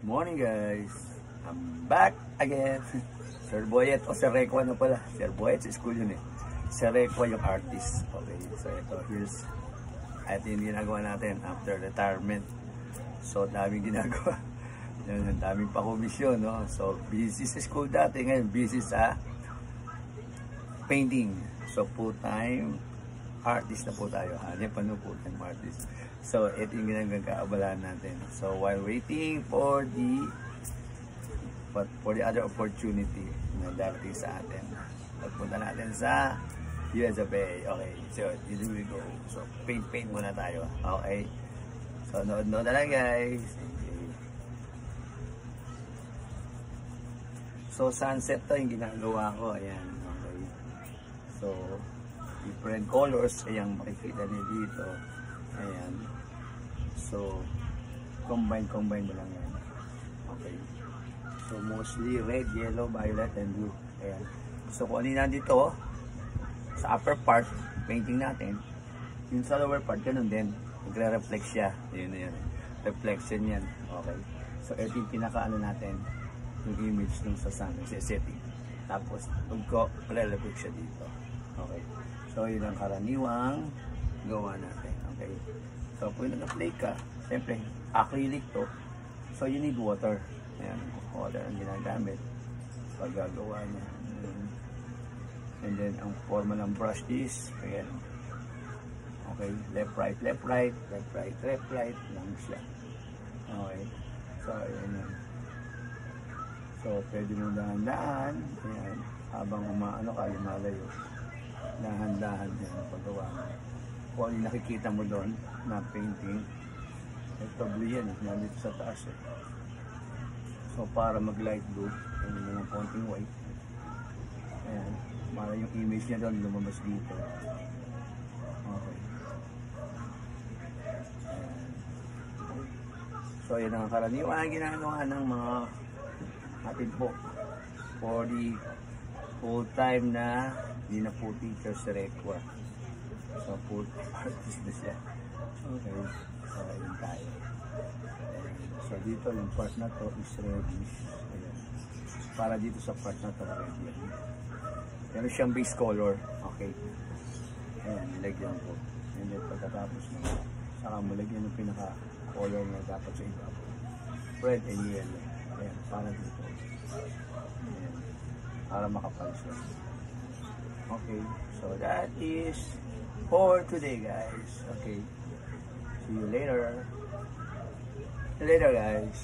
Morning guys, I'm back again. Sir Boyet o Sir Requa na pala. Sir Boyet sa school yun eh. Sir Requa yung artist. Okay, so ito yung ginagawa natin after retirement. So daming ginagawa. Daming pa komisyon, no? So busy sa school dati, ngayon busy sa painting. So full-time artist na po tayo. Hanip pa no full-time artist. So, ito yung ginagawa natin. So, while waiting for the other opportunity na darating sa atin, pagpunta natin sa USFA. Okay, so, here we go. So, paint muna tayo. Okay. So, nood na lang guys. Okay. So, sunset to yung ginagawa ko. Ayan. Okay. So, different colors. Ayan, makikita niyo dito. Ayan. So, combine mo lang yan. Okay. So, mostly red, yellow, violet, and blue. Ayan. So, kung ano yung nandito, sa upper part, painting natin, yung sa lower part, ganun din. Nagre-reflect siya. Yun na yan. Reflection yan. Okay. So, ito yung pinaka-ano natin, yung image nung sa sun, sa setting. Tapos, pag-reflect siya dito. Okay. So, yun ang karaniwang gawa natin. Okay. So, kung nag-apply ka, siyempre, acrylic to. So, you need water. Ayan, water ang ginagamit pag gagawa niya. And then, ang forma ng brush is, ayan. Okay, left, right lang siya. Okay. So, ayan yan. So, pwede mo dahan-dahan. Ayan, habang umaano ka, lumalayo. Dahan-dahan yan, paggawa mo. Kung ano yung nakikita mo doon na painting, ito blue yan, nandito sa taas eh. So para mag light blue, yung mga konting white, ayan, para yung image niya doon lumabas dito. Okay. Ayan. So yan ang karaniwan ginagawa ng mga atin po for the full time na hindi na po teacher sa Requa. So, full artist na siya. Okay. So, ayun tayo. So, dito yung part na to is ready. Ayan. Para dito sa part na to, ready. Meron siyang base color. Okay. Ayan, nilagyan ko. And then, pagkatapos na, saka mo lagyan yung pinaka-color na dapat sa iba. Red and yellow. Ayan, para dito. Ayan. Para makapal siya. Okay. So, that is for today guys. Okay, see you later guys.